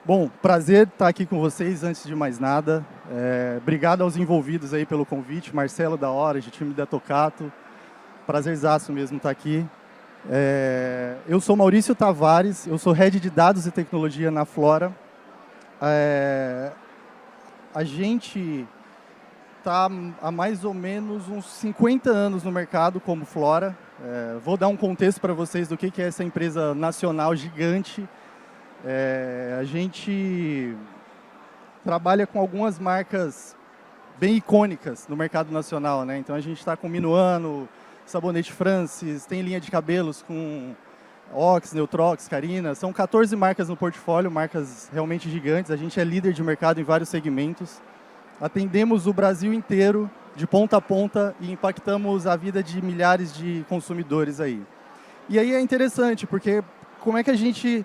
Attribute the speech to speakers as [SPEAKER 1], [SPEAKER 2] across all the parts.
[SPEAKER 1] Bom, prazer estar aqui com vocês antes de mais nada. Obrigado aos envolvidos aí pelo convite, Marcelo da Orange, time da Tocato. Prazerzaço mesmo estar aqui. Eu sou Maurício Tavares, eu sou Head de Dados e Tecnologia na Flora. A gente está há mais ou menos uns 50 anos no mercado como Flora. Vou dar um contexto para vocês do que é essa empresa nacional gigante. A gente trabalha com algumas marcas bem icônicas no mercado nacional, né? Então a gente está com Minuano, Sabonete Francis, tem linha de cabelos com Ox, Neutrox, Carina. São 14 marcas no portfólio, marcas realmente gigantes. A gente é líder de mercado em vários segmentos. Atendemos o Brasil inteiro, de ponta a ponta, e impactamos a vida de milhares de consumidores aí. E aí é interessante, porque como é que a gente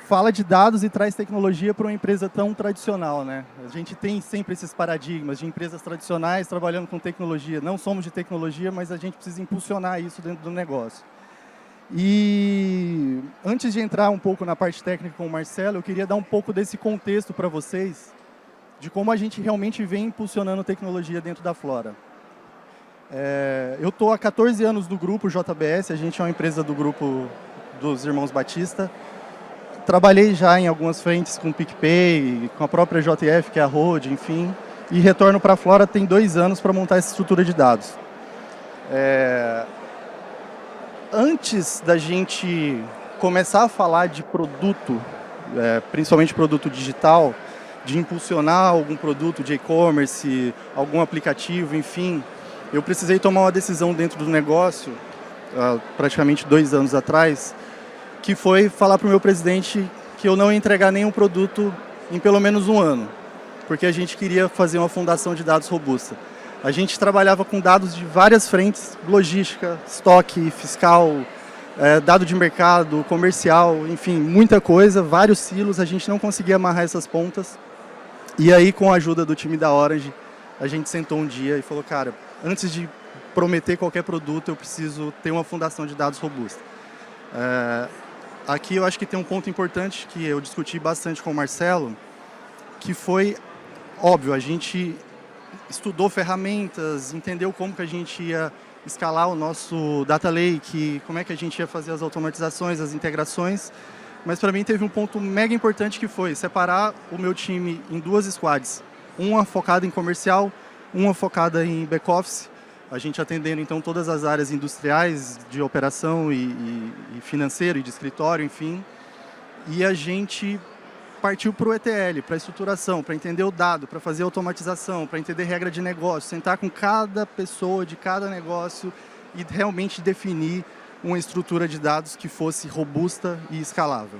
[SPEAKER 1] fala de dados e traz tecnologia para uma empresa tão tradicional, né? A gente tem sempre esses paradigmas de empresas tradicionais trabalhando com tecnologia. Não somos de tecnologia, mas a gente precisa impulsionar isso dentro do negócio. E antes de entrar um pouco na parte técnica com o Marcelo, eu queria dar um pouco desse contexto para vocês, de como a gente realmente vem impulsionando tecnologia dentro da Flora. Eu estou há 14 anos no grupo JBS, a gente é uma empresa do grupo dos Irmãos Batista. Trabalhei já em algumas frentes com o PicPay, com a própria JF, que é a Road, enfim. E retorno para a Flora tem 2 anos para montar essa estrutura de dados. Antes da gente começar a falar de produto, principalmente produto digital, de impulsionar algum produto de e-commerce, algum aplicativo, enfim, eu precisei tomar uma decisão dentro do negócio, praticamente 2 anos atrás, que foi falar para o meu presidente que eu não ia entregar nenhum produto em pelo menos 1 ano, porque a gente queria fazer uma fundação de dados robusta. A gente trabalhava com dados de várias frentes, logística, estoque, fiscal, dado de mercado, comercial, enfim, muita coisa, vários silos, a gente não conseguia amarrar essas pontas. E aí, com a ajuda do time da Orange, a gente sentou um dia e falou, cara, antes de prometer qualquer produto, eu preciso ter uma fundação de dados robusta. Aqui eu acho que tem um ponto importante que eu discuti bastante com o Marcelo, que foi, óbvio, a gente estudou ferramentas, entendeu como que a gente ia escalar o nosso data lake, como é que a gente ia fazer as automatizações, as integrações, mas para mim teve um ponto mega importante que foi separar o meu time em 2 squads, uma focada em comercial, uma focada em back-office, a gente atendendo então todas as áreas industriais de operação e financeiro e de escritório, enfim. E a gente partiu para o ETL, para a estruturação, para entender o dado, para fazer automatização, para entender regra de negócio, sentar com cada pessoa de cada negócio e realmente definir uma estrutura de dados que fosse robusta e escalável.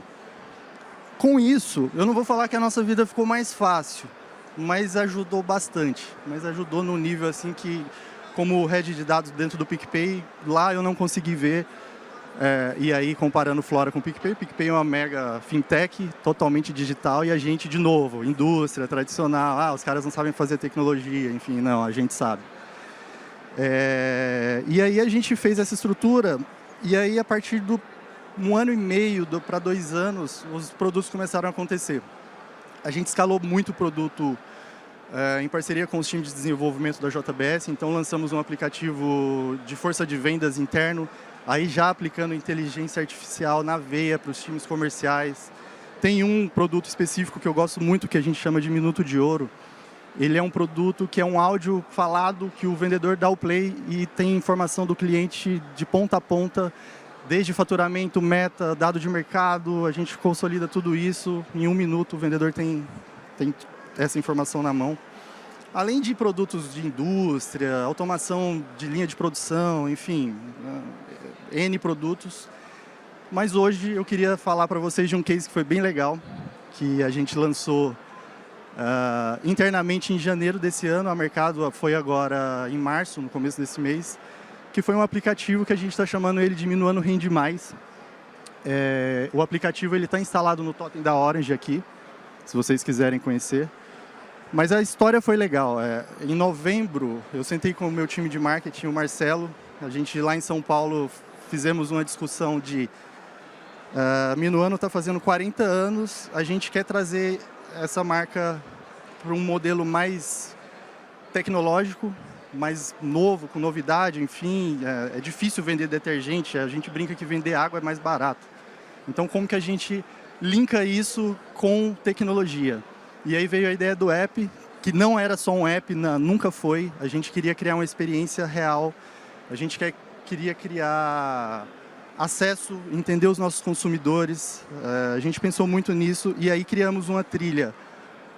[SPEAKER 1] Com isso, eu não vou falar que a nossa vida ficou mais fácil, mas ajudou bastante. Mas ajudou no nível assim que, como head de dados dentro do PicPay, lá eu não consegui ver. E aí, comparando Flora com o PicPay é uma mega fintech, totalmente digital, e a gente, de novo, indústria tradicional, os caras não sabem fazer tecnologia, enfim, não, a gente sabe. E aí a gente fez essa estrutura, e aí a partir de 1 ano e meio para 2 anos, os produtos começaram a acontecer. A gente escalou muito o produto em parceria com os times de desenvolvimento da JBS, então lançamos um aplicativo de força de vendas interno, aí já aplicando inteligência artificial na veia para os times comerciais. Tem um produto específico que eu gosto muito, que a gente chama de Minuto de Ouro. Ele é um produto que é um áudio falado que o vendedor dá o play e tem informação do cliente de ponta a ponta, desde faturamento, meta, dado de mercado, a gente consolida tudo isso. Em 1 minuto o vendedor tem essa informação na mão. Além de produtos de indústria, automação de linha de produção, enfim, N produtos. Mas hoje eu queria falar para vocês de um case que foi bem legal, que a gente lançou internamente em janeiro desse ano, a mercado foi agora em março, no começo desse mês, que foi um aplicativo que a gente está chamando ele de Minuano Rende Mais. O aplicativo está instalado no totem da Orange aqui, se vocês quiserem conhecer. Mas a história foi legal. Em novembro, eu sentei com o meu time de marketing, o Marcelo. A gente lá em São Paulo fizemos uma discussão de A Minuano está fazendo 40 anos, a gente quer trazer essa marca para um modelo mais tecnológico, mais novo, com novidade, enfim. É difícil vender detergente, a gente brinca que vender água é mais barato. Então, como que a gente linka isso com tecnologia? E aí veio a ideia do app, que não era só um app, nunca foi. A gente queria criar uma experiência real, a gente queria criar acesso, entender os nossos consumidores. A gente pensou muito nisso e aí criamos uma trilha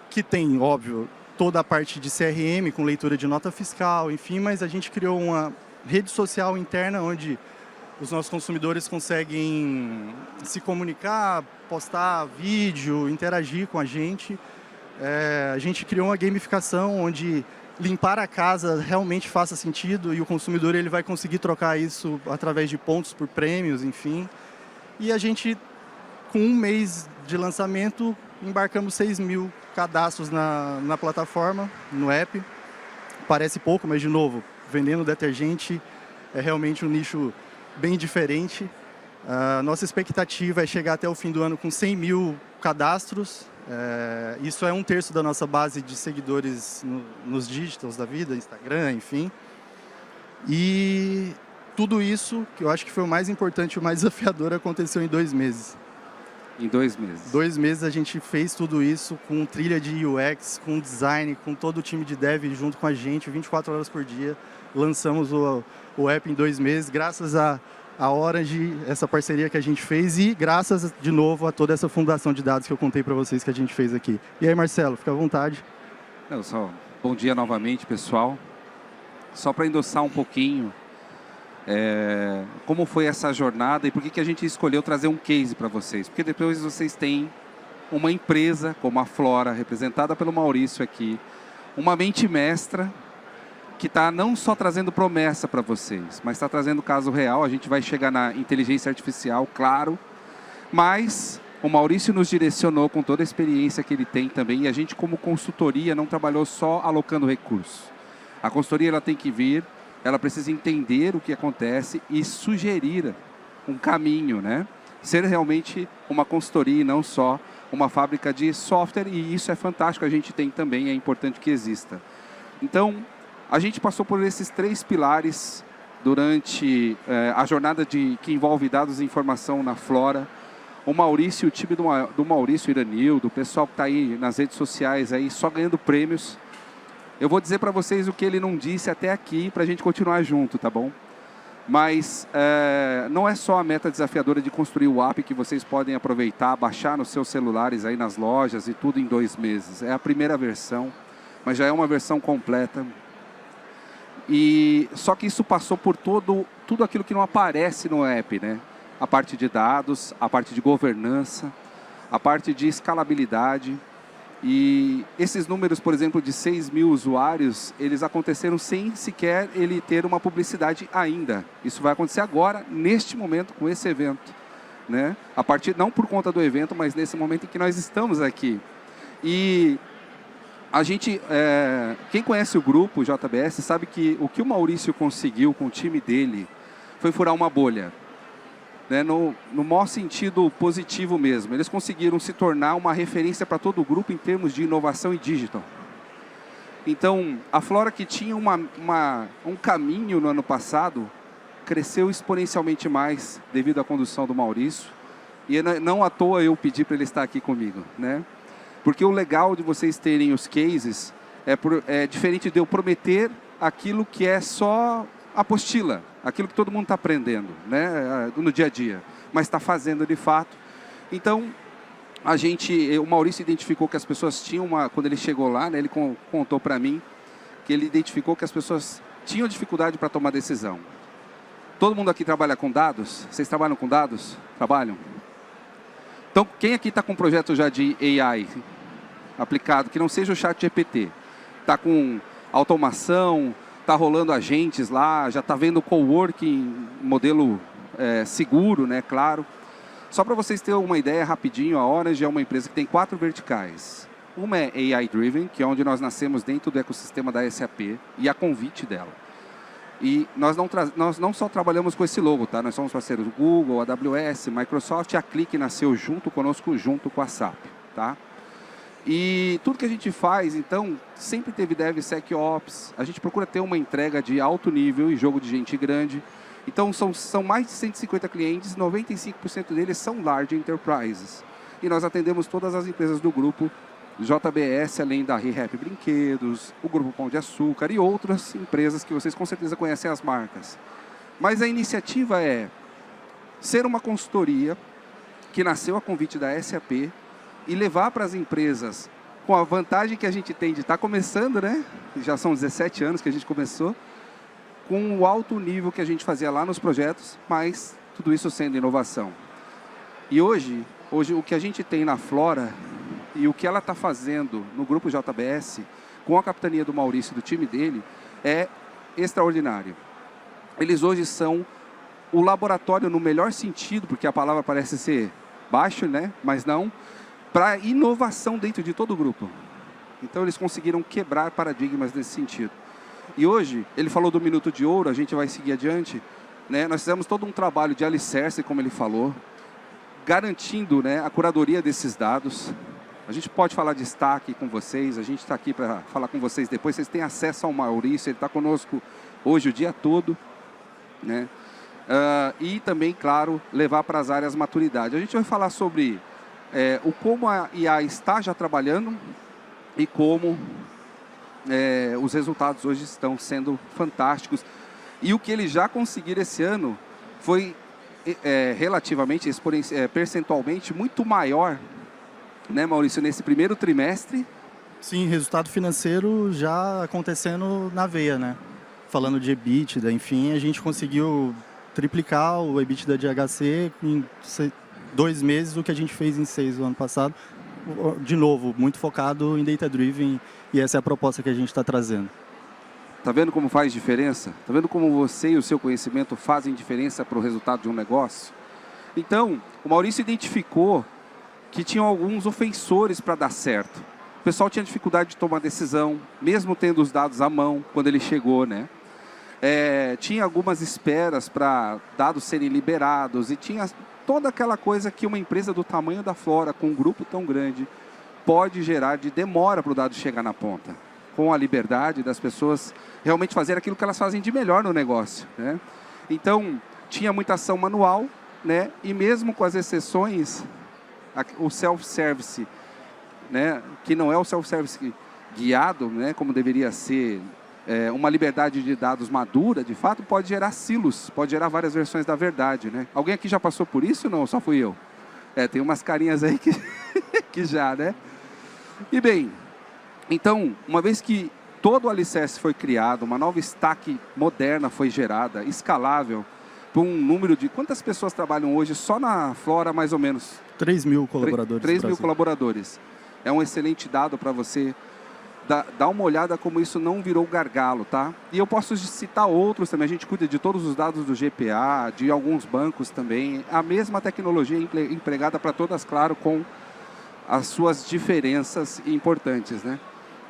[SPEAKER 1] que tem, óbvio, toda a parte de CRM, com leitura de nota fiscal, enfim, mas a gente criou uma rede social interna onde os nossos consumidores conseguem se comunicar, postar vídeo, interagir com a gente. A gente criou uma gamificação onde limpar a casa realmente faça sentido e o consumidor ele vai conseguir trocar isso através de pontos por prêmios, enfim. E a gente, com um mês de lançamento, embarcamos 6.000 cadastros na plataforma, no app. Parece pouco, mas, de novo, vendendo detergente é realmente um nicho bem diferente. A nossa expectativa é chegar até o fim do ano com 100.000 cadastros. Isso é 1/3 da nossa base de seguidores nos digitals da vida, Instagram, enfim. E tudo isso, que eu acho que foi o mais importante, o mais desafiador, aconteceu em 2 meses.
[SPEAKER 2] Em 2 meses?
[SPEAKER 1] 2 meses a gente fez tudo isso com trilha de UX, com design, com todo o time de dev junto com a gente, 24 horas por dia. Lançamos o app em 2 meses, graças a Orange, essa parceria que a gente fez e graças, de novo, a toda essa fundação de dados que eu contei para vocês que a gente fez aqui. E aí, Marcelo, fica à vontade.
[SPEAKER 2] Bom dia novamente, pessoal. Só para endossar um pouquinho como foi essa jornada e por que a gente escolheu trazer um case para vocês. Porque depois vocês têm uma empresa como a Flora, representada pelo Maurício aqui, uma mente mestra que está não só trazendo promessa para vocês, mas está trazendo caso real. A gente vai chegar na inteligência artificial, claro, mas o Maurício nos direcionou com toda a experiência que ele tem também, e a gente, como consultoria, não trabalhou só alocando recursos. A consultoria ela tem que vir, ela precisa entender o que acontece e sugerir um caminho, né? Ser realmente uma consultoria e não só uma fábrica de software, e isso é fantástico, a gente tem também, é importante que exista. Então, a gente passou por esses 3 pilares durante a jornada que envolve dados e informação na Flora. O Maurício, o time do Maurício Iranildo, o pessoal que está aí nas redes sociais aí só ganhando prêmios. Eu vou dizer para vocês o que ele não disse até aqui para a gente continuar junto, tá bom? Mas não é só a meta desafiadora de construir o app que vocês podem aproveitar, baixar nos seus celulares aí nas lojas e tudo em 2 meses. É a primeira versão, mas já é uma versão completa. E só que isso passou por tudo aquilo que não aparece no app, né? A parte de dados, a parte de governança, a parte de escalabilidade. E esses números, por exemplo, de 6.000 usuários, eles aconteceram sem sequer ele ter uma publicidade ainda. Isso vai acontecer agora, neste momento, com esse evento, né? A partir, não por conta do evento, mas nesse momento em que nós estamos aqui. E a gente, quem conhece o grupo JBS sabe que o que o Maurício conseguiu com o time dele foi furar uma bolha, né? No maior sentido positivo mesmo. Eles conseguiram se tornar uma referência para todo o grupo em termos de inovação e digital. Então, a Flora, que tinha um caminho no ano passado, cresceu exponencialmente mais devido à condução do Maurício. E não à toa eu pedi para ele estar aqui comigo, né? Porque o legal de vocês terem os cases é diferente de eu prometer aquilo que é só apostila, aquilo que todo mundo está aprendendo, né, no dia a dia, mas está fazendo de fato. Então, o Maurício identificou que as pessoas tinham quando ele chegou lá, né, ele contou para mim que ele identificou que as pessoas tinham dificuldade para tomar decisão. Todo mundo aqui trabalha com dados? Vocês trabalham com dados? Trabalham? Então, quem aqui está com um projeto já de AI aplicado, que não seja o ChatGPT? Está com automação, está rolando agentes lá, já está vendo coworking, modelo seguro, né, claro. Só para vocês terem uma ideia rapidinho, a Orange é uma empresa que tem 4 verticais. Uma é AI Driven, que é onde nós nascemos dentro do ecossistema da SAP e a convite dela. E nós não só trabalhamos com esse logo, tá? Nós somos parceiros do Google, AWS, Microsoft, e a Click nasceu junto conosco, junto com a SAP, tá? E tudo que a gente faz, então, sempre teve DevSecOps. A gente procura ter uma entrega de alto nível e jogo de gente grande. Então, são mais de 150 clientes, 95% deles são large enterprises. E nós atendemos todas as empresas do grupo JBS, além da ReHap Brinquedos, o Grupo Pão de Açúcar e outras empresas que vocês com certeza conhecem as marcas. Mas a iniciativa é ser uma consultoria que nasceu a convite da SAP e levar para as empresas, com a vantagem que a gente tem de estar começando, né? Já são 17 anos que a gente começou, com o alto nível que a gente fazia lá nos projetos, mas tudo isso sendo inovação. E hoje o que a gente tem na Flora e o que ela está fazendo no Grupo JBS, com a capitania do Maurício e do time dele, é extraordinário. Eles hoje são o laboratório no melhor sentido, porque a palavra parece ser baixo, né? Mas não, para inovação dentro de todo o grupo. Então eles conseguiram quebrar paradigmas nesse sentido. E hoje, ele falou do Minuto de Ouro, a gente vai seguir adiante, né? Nós fizemos todo um trabalho de alicerce, como ele falou, garantindo, né, a curadoria desses dados. A gente pode falar de destaque com vocês, a gente está aqui para falar com vocês depois, vocês têm acesso ao Maurício, ele está conosco hoje o dia todo, né? E também, claro, levar para as áreas maturidade. A gente vai falar sobre como a IA está já trabalhando e como os resultados hoje estão sendo fantásticos. E o que eles já conseguiram esse ano foi relativamente, percentualmente, muito maior, né, Maurício, nesse primeiro trimestre.
[SPEAKER 1] Sim, resultado financeiro já acontecendo na veia, né? Falando de EBITDA, enfim, a gente conseguiu triplicar o EBITDA de HC em 2 meses do que a gente fez em 6 do ano passado. De novo, muito focado em Data Driven, e essa é a proposta que a gente está trazendo.
[SPEAKER 2] Tá vendo como faz diferença? Tá vendo como você e o seu conhecimento fazem diferença para o resultado de um negócio? Então, o Maurício identificou que tinham alguns ofensores para dar certo. O pessoal tinha dificuldade de tomar decisão, mesmo tendo os dados à mão, quando ele chegou, né? Tinha algumas esperas para dados serem liberados e tinha toda aquela coisa que uma empresa do tamanho da Flora, com um grupo tão grande, pode gerar de demora para o dado chegar na ponta, com a liberdade das pessoas realmente fazer aquilo que elas fazem de melhor no negócio, né? Então, tinha muita ação manual, né? E mesmo com as exceções, o self-service, né? Que não é o self-service guiado, né? Como deveria ser, uma liberdade de dados madura, de fato, pode gerar silos, pode gerar várias versões da verdade, né? Alguém aqui já passou por isso ou não? Só fui eu? Tem umas carinhas aí que já, né? E bem, então, uma vez que todo o alicerce foi criado, uma nova stack moderna foi gerada, escalável, por um número de... Quantas pessoas trabalham hoje só na Flora, mais ou menos?
[SPEAKER 1] 3 mil colaboradores.
[SPEAKER 2] 3 mil colaboradores. É um excelente dado para você dar uma olhada como isso não virou gargalo, tá? E eu posso citar outros também. A gente cuida de todos os dados do GPA, de alguns bancos também. A mesma tecnologia empregada para todas, claro, com as suas diferenças importantes, né?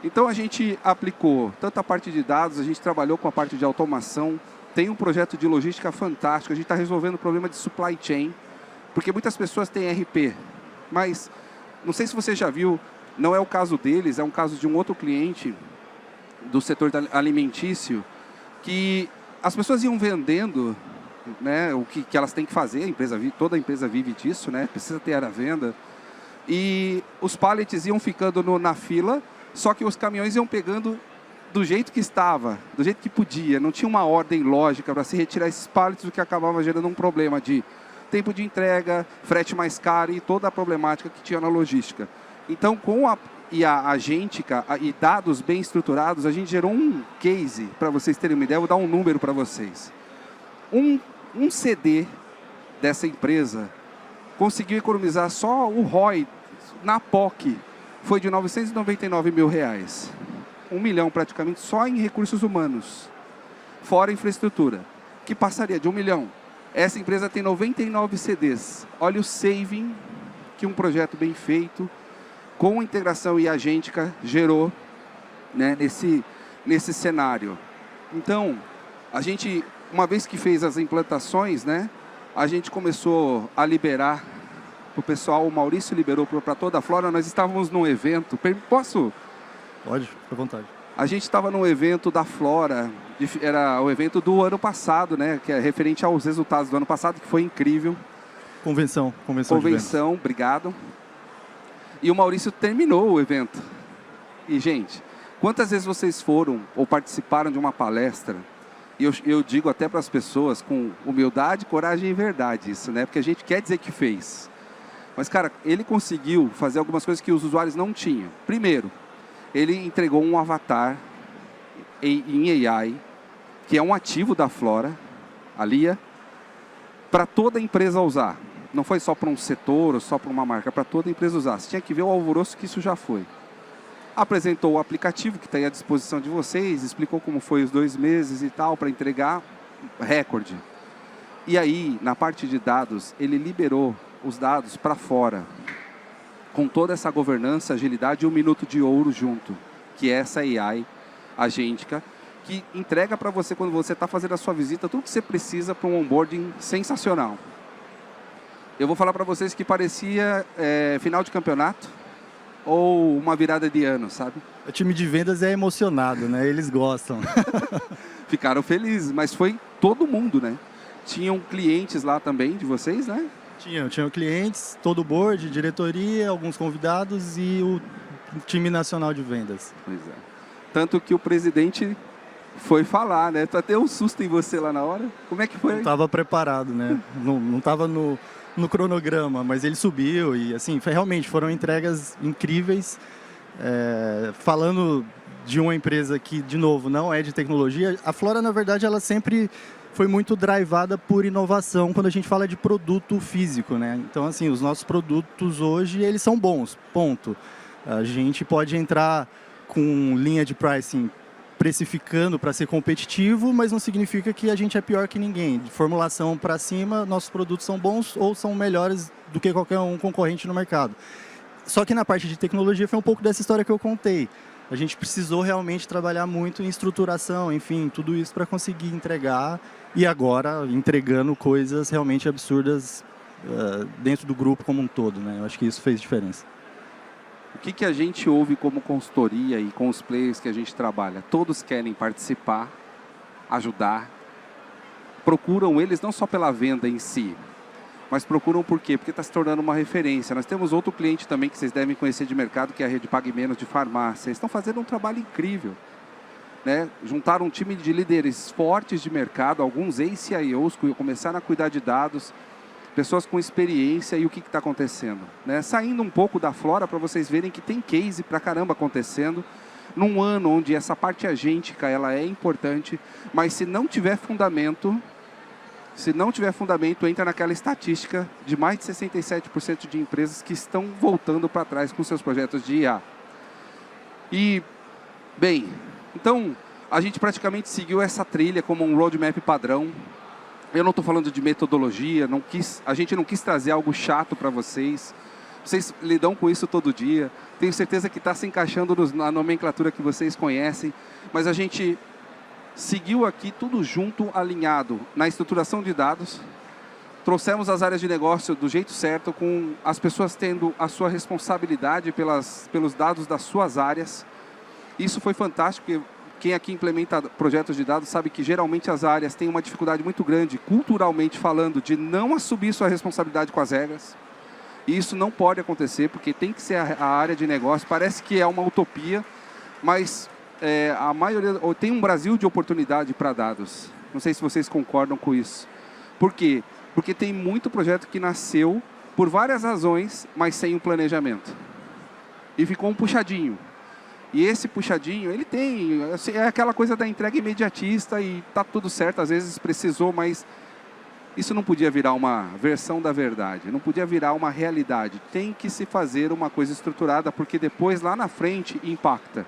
[SPEAKER 2] Então, a gente aplicou tanto a parte de dados, a gente trabalhou com a parte de automação, tem um projeto de logística fantástico, a gente está resolvendo o problema de supply chain, porque muitas pessoas têm RP, mas não sei se você já viu, não é o caso deles, é um caso de um outro cliente do setor alimentício, que as pessoas iam vendendo, né, o que elas têm que fazer, toda a empresa vive disso, né, precisa ter a venda, e os pallets iam ficando na fila, só que os caminhões iam pegando do jeito que estava, do jeito que podia. Não tinha uma ordem lógica para se retirar esses pallets, o que acabava gerando um problema de tempo de entrega, frete mais caro e toda a problemática que tinha na logística. Então, com a agêntica e dados bem estruturados, a gente gerou um case, para vocês terem uma ideia, eu vou dar um número para vocês. Um CD dessa empresa conseguiu economizar só o ROI na POC, foi de R$999 mil. 1 milhão praticamente só em recursos humanos, fora infraestrutura, que passaria de 1 milhão. Essa empresa tem 99 CDs. Olha o saving que um projeto bem feito, com integração e agêntica, gerou, né, nesse cenário. Então, A gente, uma vez que fez as implantações, né, a gente começou a liberar para o pessoal, o Maurício liberou para toda a Flora, nós estávamos num evento, posso?
[SPEAKER 1] Pode, fica à vontade.
[SPEAKER 2] A gente estava num evento da Flora, era o evento do ano passado, né, que é referente aos resultados do ano passado, que foi incrível.
[SPEAKER 1] Convenção
[SPEAKER 2] Obrigado. E o Maurício terminou o evento. E, gente, quantas vezes vocês foram ou participaram de uma palestra? E eu digo até para as pessoas com humildade, coragem e verdade isso, né? Porque a gente quer dizer que fez. Mas, cara, ele conseguiu fazer algumas coisas que os usuários não tinham. Primeiro, ele entregou um avatar em AI, que é um ativo da Flora, a Lia, para toda a empresa usar. Não foi só para um setor ou só para uma marca, para toda a empresa usar. Você tinha que ver o alvoroço que isso já foi. Apresentou o aplicativo que está aí à disposição de vocês, explicou como foi os 2 meses e tal, para entregar recorde. E aí, na parte de dados, ele liberou os dados para fora, com toda essa governança, agilidade e 1 minuto de ouro junto, que é essa AI agêntica, que entrega para você, quando você está fazendo a sua visita, tudo que você precisa para um onboarding sensacional. Eu vou falar para vocês que parecia final de campeonato ou uma virada de ano, sabe?
[SPEAKER 1] O time de vendas é emocionado, né? Eles gostam.
[SPEAKER 2] Ficaram felizes, mas foi todo mundo, né? Tinham clientes lá também de vocês, né?
[SPEAKER 1] Tinham clientes, todo o board, diretoria, alguns convidados e o time nacional de vendas.
[SPEAKER 2] Pois é. Tanto que o presidente foi falar, né? Tu até um susto em você lá na hora. Como é que foi?
[SPEAKER 1] Não estava preparado, né? Não estava no cronograma, mas ele subiu e assim, realmente foram entregas incríveis. Falando de uma empresa que, de novo, não é de tecnologia, a Flora, na verdade, ela sempre foi muito drivada por inovação quando a gente fala de produto físico, né? Então, assim, os nossos produtos hoje, eles são bons, ponto. A gente pode entrar com linha de pricing precificando para ser competitivo, mas não significa que a gente é pior que ninguém. De formulação para cima, nossos produtos são bons ou são melhores do que qualquer um concorrente no mercado. Só que na parte de tecnologia foi um pouco dessa história que eu contei. A gente precisou realmente trabalhar muito em estruturação, enfim, tudo isso para conseguir entregar e agora entregando coisas realmente absurdas dentro do grupo como um todo, né? Eu acho que isso fez diferença.
[SPEAKER 2] O que a gente ouve como consultoria e com os players que a gente trabalha? Todos querem participar, ajudar, procuram eles não só pela venda em si, mas procuram por quê? Porque está se tornando uma referência. Nós temos outro cliente também que vocês devem conhecer de mercado, que é a Rede Pague Menos de farmácia. Eles estão fazendo um trabalho incrível, né? Juntaram um time de líderes fortes de mercado, alguns ex-CIOs que começaram a cuidar de dados, pessoas com experiência. E o que está acontecendo, né? Saindo um pouco da Flora para vocês verem que tem case pra caramba acontecendo num ano onde essa parte agêntica ela é importante, mas se não tiver fundamento, entra naquela estatística de mais de 67% de empresas que estão voltando para trás com seus projetos de IA. E, bem, então a gente praticamente seguiu essa trilha como um roadmap padrão. Eu não estou falando de metodologia, a gente não quis trazer algo chato para vocês. Vocês lidam com isso todo dia. Tenho certeza que está se encaixando na nomenclatura que vocês conhecem. Mas a gente seguiu aqui tudo junto, alinhado na estruturação de dados. Trouxemos as áreas de negócio do jeito certo, com as pessoas tendo a sua responsabilidade pelos dados das suas áreas. Isso foi fantástico, porque quem aqui implementa projetos de dados sabe que geralmente as áreas têm uma dificuldade muito grande, culturalmente falando, de não assumir sua responsabilidade com as regras. E isso não pode acontecer, porque tem que ser a área de negócio. Parece que é uma utopia, mas a maioria tem um Brasil de oportunidade para dados. Não sei se vocês concordam com isso. Por quê? Porque tem muito projeto que nasceu por várias razões, mas sem um planejamento. E ficou um puxadinho. E esse puxadinho, ele tem, é aquela coisa da entrega imediatista e tá tudo certo, às vezes precisou, mas isso não podia virar uma versão da verdade, não podia virar uma realidade. Tem que se fazer uma coisa estruturada, porque depois, lá na frente, impacta.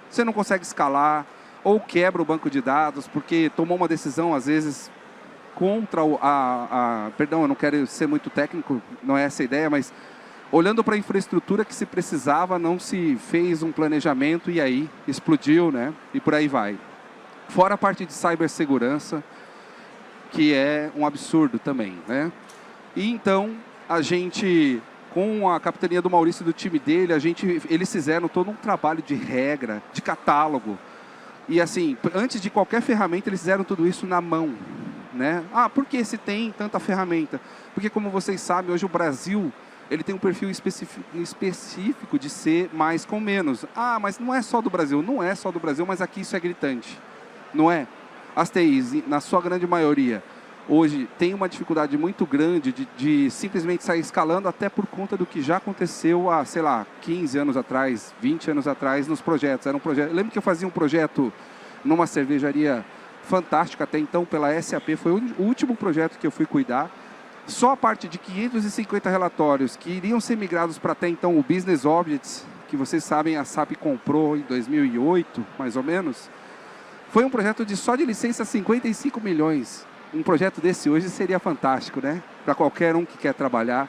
[SPEAKER 2] Você não consegue escalar, ou quebra o banco de dados, porque tomou uma decisão, às vezes, contra perdão, eu não quero ser muito técnico, não é essa a ideia, mas olhando para a infraestrutura que se precisava, não se fez um planejamento e aí explodiu, né? E por aí vai. Fora a parte de cibersegurança, que é um absurdo também, né? E então, a gente, com a capitania do Maurício e do time dele, eles fizeram todo um trabalho de regra, de catálogo. E assim, antes de qualquer ferramenta, eles fizeram tudo isso na mão, né? Ah, por que se tem tanta ferramenta? Porque, como vocês sabem, hoje o Brasil, ele tem um perfil específico de ser mais com menos. Ah, mas não é só do Brasil. Não é só do Brasil, mas aqui isso é gritante. Não é? As TIs, na sua grande maioria, hoje tem uma dificuldade muito grande de simplesmente sair escalando, até por conta do que já aconteceu há, sei lá, 15 anos atrás, 20 anos atrás, nos projetos. Era um projeto. Eu lembro que eu fazia um projeto numa cervejaria fantástica até então, pela SAP. Foi o último projeto que eu fui cuidar. Só a parte de 550 relatórios que iriam ser migrados para até então o Business Objects, que vocês sabem a SAP comprou em 2008, mais ou menos, foi um projeto só de licença 55 milhões. Um projeto desse hoje seria fantástico, né? Para qualquer um que quer trabalhar.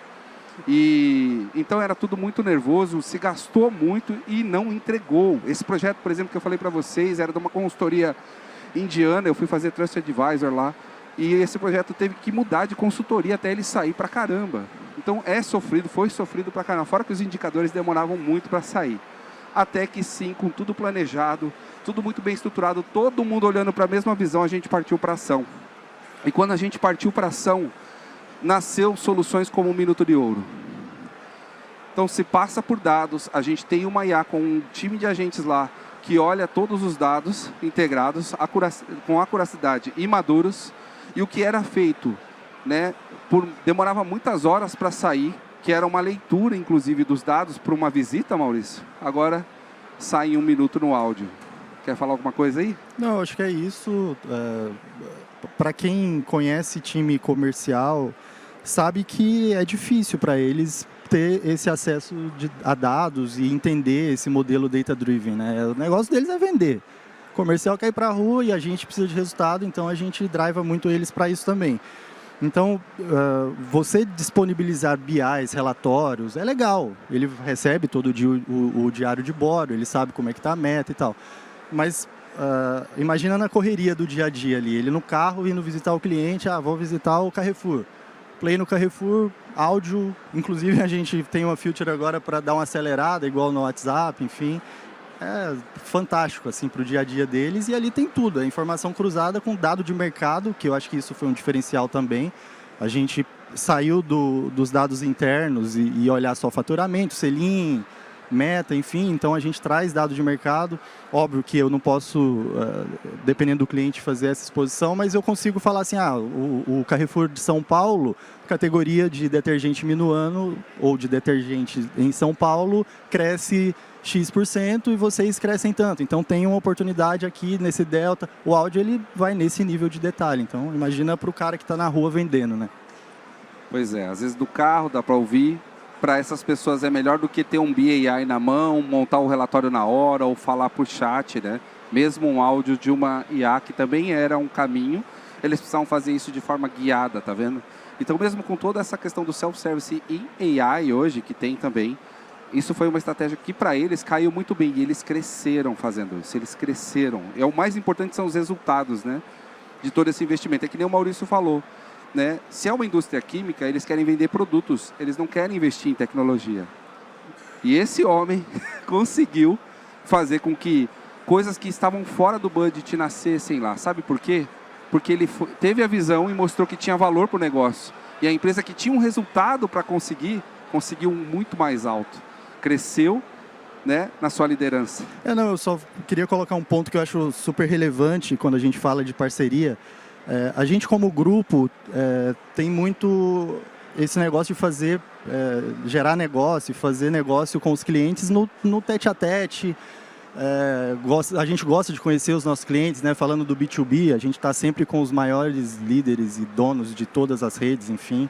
[SPEAKER 2] E então era tudo muito nervoso, se gastou muito e não entregou. Esse projeto, por exemplo, que eu falei para vocês, era de uma consultoria indiana. Eu fui fazer Trust Advisor lá. E esse projeto teve que mudar de consultoria até ele sair para caramba. Então foi sofrido para caramba. Fora que os indicadores demoravam muito para sair. Até que sim, com tudo planejado, tudo muito bem estruturado, todo mundo olhando para a mesma visão, a gente partiu para ação. E quando a gente partiu para ação, nasceu soluções como o Minuto de Ouro. Então se passa por dados, a gente tem uma IA com um time de agentes lá, que olha todos os dados integrados, com acuracidade e maduros. E o que era feito, né, demorava muitas horas para sair, que era uma leitura, inclusive, dos dados para uma visita, Maurício. Agora sai em 1 minuto no áudio. Quer falar alguma coisa aí?
[SPEAKER 1] Não, acho que é isso. Para quem conhece time comercial, sabe que é difícil para eles ter esse acesso a dados e entender esse modelo data-driven, né? O negócio deles é vender. O comercial quer ir para a rua e a gente precisa de resultado, então a gente driva muito eles para isso também. Então, você disponibilizar BIs, relatórios, é legal. Ele recebe todo dia o diário de bordo, ele sabe como é que está a meta e tal. Mas imagina na correria do dia a dia ali, ele no carro indo visitar o cliente, vou visitar o Carrefour. Play no Carrefour, áudio, inclusive a gente tem uma feature agora para dar uma acelerada, igual no WhatsApp, enfim. É fantástico assim, para o dia a dia deles, e ali tem tudo, a informação cruzada com dado de mercado, que eu acho que isso foi um diferencial também. A gente saiu dos dados internos e olhar só faturamento, selim, meta, enfim, então a gente traz dados de mercado. Óbvio que eu não posso, dependendo do cliente, fazer essa exposição, mas eu consigo falar assim, o Carrefour de São Paulo, categoria de detergente minuano ou de detergente em São Paulo, cresce X% e vocês crescem tanto. Então tem uma oportunidade aqui nesse delta. O áudio ele vai nesse nível de detalhe. Então imagina para o cara que está na rua vendendo, né?
[SPEAKER 2] Pois é, às vezes do carro dá para ouvir. Para essas pessoas é melhor do que ter um BAI na mão, montar o relatório na hora ou falar por chat, né? Mesmo um áudio de uma IA, que também era um caminho, eles precisavam fazer isso de forma guiada, tá vendo? Então, mesmo com toda essa questão do self-service em AI hoje, que tem também, isso foi uma estratégia que para eles caiu muito bem e eles cresceram fazendo isso, eles cresceram. E o mais importante são os resultados, né, de todo esse investimento. É que nem o Maurício falou, né? Se é uma indústria química, eles querem vender produtos, eles não querem investir em tecnologia. E esse homem conseguiu fazer com que coisas que estavam fora do budget nascessem lá. Sabe por quê? Porque ele teve a visão e mostrou que tinha valor para o negócio. E a empresa que tinha um resultado para conseguiu um muito mais alto. Cresceu, né, na sua liderança.
[SPEAKER 1] Não, eu só queria colocar um ponto que eu acho super relevante quando a gente fala de parceria. A gente, como grupo, tem muito esse negócio de fazer, gerar negócio, fazer negócio com os clientes no tete-a-tete. A gente gosta de conhecer os nossos clientes, né? Falando do B2B, a gente está sempre com os maiores líderes e donos de todas as redes, enfim.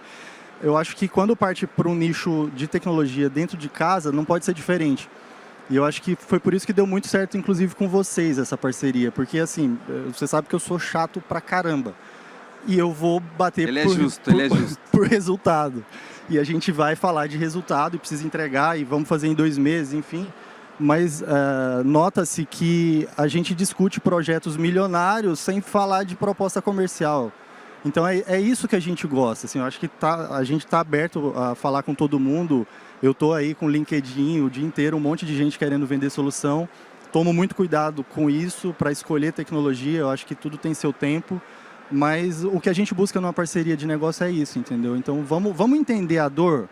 [SPEAKER 1] Eu acho que quando parte para um nicho de tecnologia dentro de casa, não pode ser diferente. E eu acho que foi por isso que deu muito certo, inclusive, com vocês, essa parceria. Porque, assim, você sabe que eu sou chato pra caramba. E eu vou bater
[SPEAKER 2] ele é justo.
[SPEAKER 1] Por resultado. E a gente vai falar de resultado e precisa entregar e vamos fazer em 2 meses, enfim. mas nota-se que a gente discute projetos milionários sem falar de proposta comercial. Então é isso que a gente gosta. Assim, eu acho que a gente está aberto a falar com todo mundo. Eu estou aí com o LinkedIn o dia inteiro, um monte de gente querendo vender solução. Tomo muito cuidado com isso para escolher tecnologia. Eu acho que tudo tem seu tempo. Mas o que a gente busca numa parceria de negócio é isso, entendeu? Então vamos entender a dor,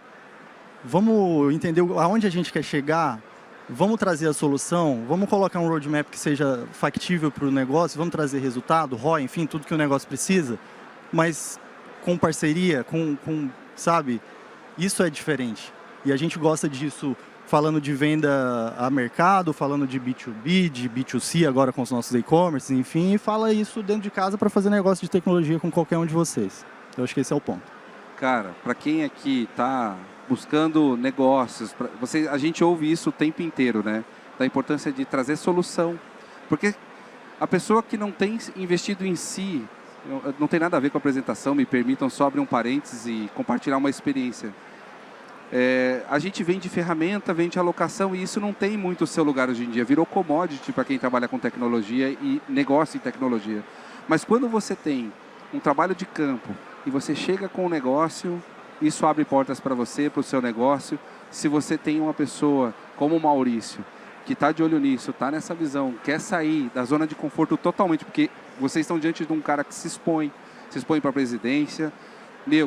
[SPEAKER 1] vamos entender aonde a gente quer chegar, vamos trazer a solução, vamos colocar um roadmap que seja factível para o negócio, vamos trazer resultado, ROI, enfim, tudo que o negócio precisa, mas com parceria, sabe? Isso é diferente. E a gente gosta disso falando de venda a mercado, falando de B2B, de B2C agora com os nossos e-commerce, enfim, e fala isso dentro de casa para fazer negócio de tecnologia com qualquer um de vocês. Eu acho que esse é o ponto.
[SPEAKER 2] Cara, para quem aqui está buscando negócios, a gente ouve isso o tempo inteiro, né? Da importância de trazer solução. Porque a pessoa que não tem investido em si, não tem nada a ver com a apresentação, me permitam só abrir um parênteses e compartilhar uma experiência. A gente vende ferramenta, vende alocação, e isso não tem muito o seu lugar hoje em dia. Virou commodity para quem trabalha com tecnologia e negócio em tecnologia. Mas quando você tem um trabalho de campo e você chega com um negócio, isso abre portas para você, para o seu negócio. Se você tem uma pessoa como o Maurício, que está de olho nisso, está nessa visão, quer sair da zona de conforto totalmente, porque vocês estão diante de um cara que se expõe para a presidência,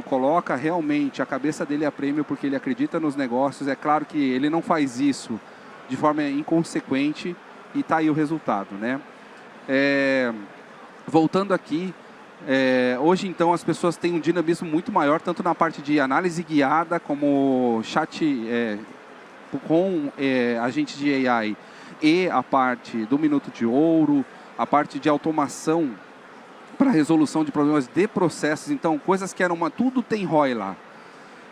[SPEAKER 2] coloca realmente a cabeça dele a prêmio porque ele acredita nos negócios. É claro que ele não faz isso de forma inconsequente e está aí o resultado, né? Voltando aqui, hoje então as pessoas têm um dinamismo muito maior, tanto na parte de análise guiada, como chat com agente de AI, e a parte do Minuto de Ouro, a parte de automação para resolução de problemas de processos. Então, coisas que eram tudo tem ROI lá.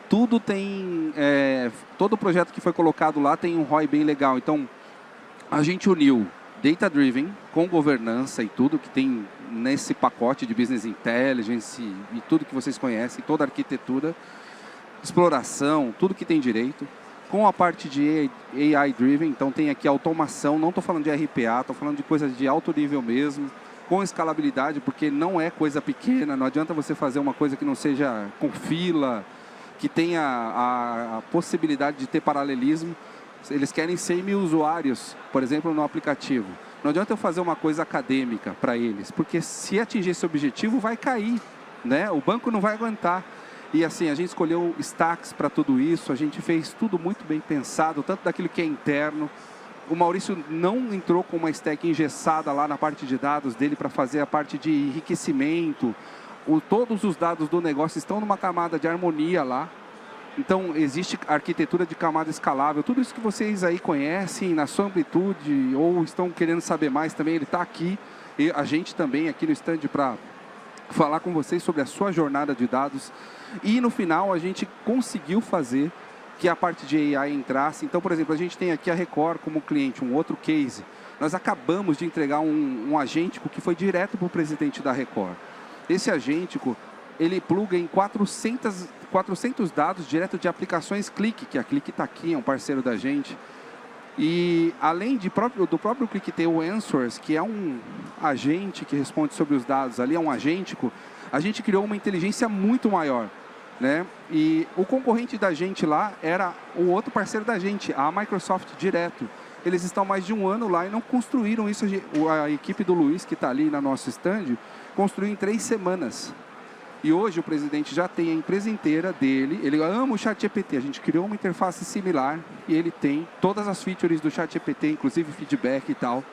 [SPEAKER 2] Tudo tem... todo projeto que foi colocado lá tem um ROI bem legal. Então, a gente uniu Data Driven com governança e tudo que tem nesse pacote de Business Intelligence e tudo que vocês conhecem, toda a arquitetura, exploração, tudo que tem direito, com a parte de AI Driven. Então, tem aqui automação, não estou falando de RPA, estou falando de coisas de alto nível mesmo, com escalabilidade, porque não é coisa pequena, não adianta você fazer uma coisa que não seja com fila, que tenha a possibilidade de ter paralelismo. Eles querem 100 mil usuários, por exemplo, no aplicativo. Não adianta eu fazer uma coisa acadêmica para eles, porque se atingir esse objetivo, vai cair, né? O banco não vai aguentar. E assim, a gente escolheu stacks para tudo isso, a gente fez tudo muito bem pensado, tanto daquilo que é interno. O Maurício não entrou com uma stack engessada lá na parte de dados dele para fazer a parte de enriquecimento. Todos os dados do negócio estão numa camada de harmonia lá. Então, existe arquitetura de camada escalável. Tudo isso que vocês aí conhecem na sua amplitude ou estão querendo saber mais também, ele está aqui. E a gente também aqui no stand para falar com vocês sobre a sua jornada de dados. E no final, a gente conseguiu fazer que a parte de AI entrasse. Então, por exemplo, a gente tem aqui a Record como cliente, um outro case. Nós acabamos de entregar um agêntico que foi direto para o presidente da Record. Esse agêntico, ele pluga em 400 dados direto de aplicações Click, que a Click está aqui, é um parceiro da gente. E além do próprio Click ter o Answers, que é um agente que responde sobre os dados, ali é um agêntico, a gente criou uma inteligência muito maior, né? E o concorrente da gente lá era o outro parceiro da gente, a Microsoft direto. Eles estão mais de um ano lá e não construíram isso. A equipe do Luiz, que está ali na nosso stand, construiu em 3 semanas. E hoje o presidente já tem a empresa inteira dele, ele ama o ChatGPT, a gente criou uma interface similar e ele tem todas as features do ChatGPT, inclusive feedback e tal,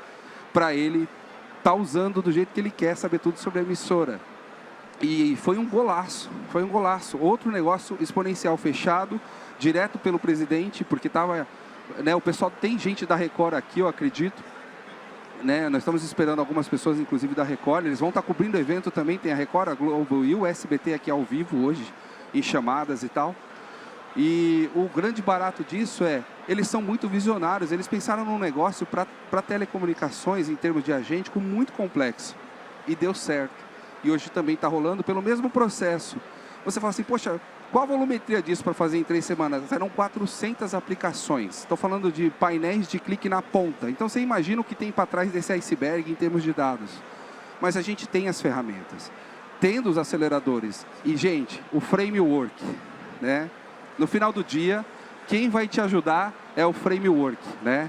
[SPEAKER 2] para ele estar usando do jeito que ele quer, saber tudo sobre a emissora. E foi um golaço, foi um golaço. Outro negócio exponencial fechado, direto pelo presidente, porque estava, né, o pessoal, tem gente da Record aqui, eu acredito, né, nós estamos esperando algumas pessoas, inclusive da Record, eles vão estar cobrindo o evento também, tem a Record, a Globo e o SBT aqui ao vivo hoje, em chamadas e tal. E o grande barato disso eles são muito visionários, eles pensaram num negócio para telecomunicações, em termos de agêntico, muito complexo, e deu certo. E hoje também está rolando pelo mesmo processo. Você fala assim, poxa, Qual a volumetria disso para fazer em 3 semanas? Eram 400 aplicações. Estou falando de painéis de clique na ponta. Então, você imagina o que tem para trás desse iceberg em termos de dados. Mas a gente tem as ferramentas. Tendo os aceleradores. E, gente, o framework, né? No final do dia, quem vai te ajudar é o framework, né?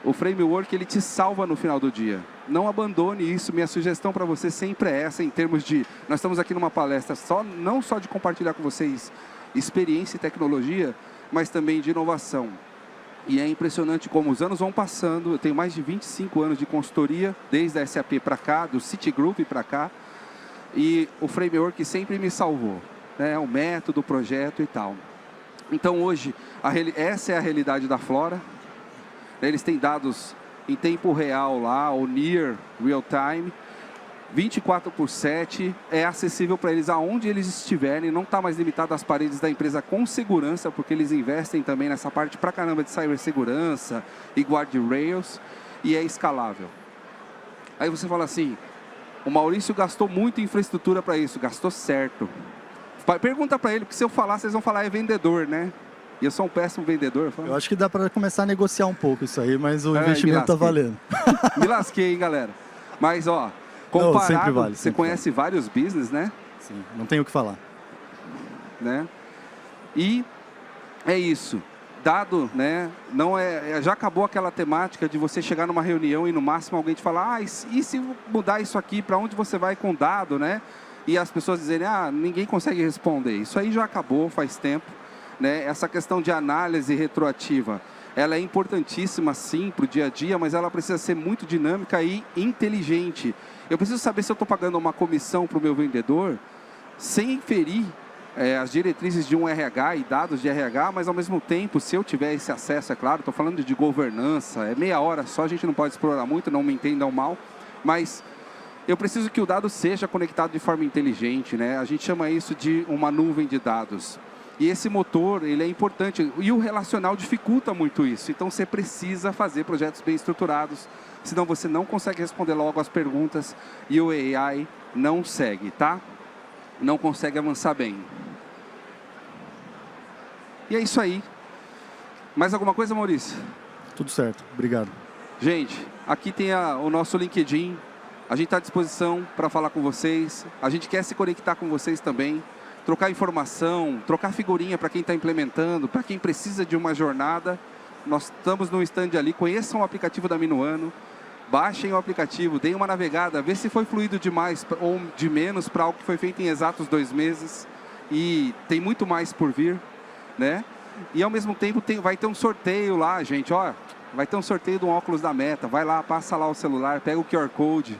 [SPEAKER 2] O framework, ele te salva no final do dia. Não abandone isso. Minha sugestão para você sempre é essa, em termos de... Nós estamos aqui numa palestra não só de compartilhar com vocês experiência e tecnologia, mas também de inovação. E é impressionante como os anos vão passando. Eu tenho mais de 25 anos de consultoria, desde a SAP para cá, do Citigroup para cá. E o framework sempre me salvou, né? O método, o projeto e tal. Então, hoje, essa é a realidade da Flora. Eles têm dados em tempo real lá, ou near real time, 24/7, é acessível para eles aonde eles estiverem, não está mais limitado às paredes da empresa com segurança, porque eles investem também nessa parte pra caramba de cibersegurança e guardrails, e é escalável. Aí você fala assim, o Maurício gastou muito infraestrutura para isso, gastou certo. Pergunta para ele, porque se eu falar, vocês vão falar é vendedor, né? E eu sou um péssimo vendedor.
[SPEAKER 1] Eu acho que dá para começar a negociar um pouco isso aí, mas o investimento está valendo.
[SPEAKER 2] Me lasquei, hein, galera. Mas, ó, comparado,
[SPEAKER 1] não, sempre vale,
[SPEAKER 2] você conhece vários business, né?
[SPEAKER 1] Sim, não tenho o que falar.
[SPEAKER 2] Né? E é isso. Dado, né? Não já acabou aquela temática de você chegar numa reunião e no máximo alguém te falar, e se mudar isso aqui, para onde você vai com dado, né? E as pessoas dizerem, ninguém consegue responder. Isso aí já acabou faz tempo. Né? Essa questão de análise retroativa, ela é importantíssima sim para o dia a dia, mas ela precisa ser muito dinâmica e inteligente. Eu preciso saber se eu estou pagando uma comissão para o meu vendedor, sem inferir as diretrizes de um RH e dados de RH, mas ao mesmo tempo, se eu tiver esse acesso, é claro, estou falando de governança, é meia hora só, a gente não pode explorar muito, não me entendam mal, mas eu preciso que o dado seja conectado de forma inteligente, né? A gente chama isso de uma nuvem de dados. E esse motor, ele é importante. E o relacional dificulta muito isso. Então, você precisa fazer projetos bem estruturados. Senão, você não consegue responder logo as perguntas. E o AI não segue, tá? Não consegue avançar bem. E é isso aí. Mais alguma coisa, Maurício?
[SPEAKER 1] Tudo certo. Obrigado.
[SPEAKER 2] Gente, aqui tem o nosso LinkedIn. A gente está à disposição para falar com vocês. A gente quer se conectar com vocês também. Trocar informação, trocar figurinha para quem está implementando, para quem precisa de uma jornada. Nós estamos no stand ali, conheçam o aplicativo da Minuano, baixem o aplicativo, deem uma navegada, vê se foi fluido demais ou de menos para algo que foi feito em exatos 2 meses. E tem muito mais por vir, né? E ao mesmo tempo vai ter um sorteio lá, gente, ó, vai ter um sorteio do óculos da Meta, vai lá, passa lá o celular, pega o QR Code,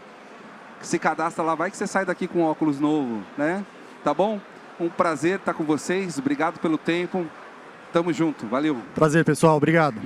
[SPEAKER 2] se cadastra lá, vai que você sai daqui com um óculos novo, né? Tá bom? Um prazer estar com vocês. Obrigado pelo tempo. Tamo junto. Valeu.
[SPEAKER 1] Prazer, pessoal. Obrigado.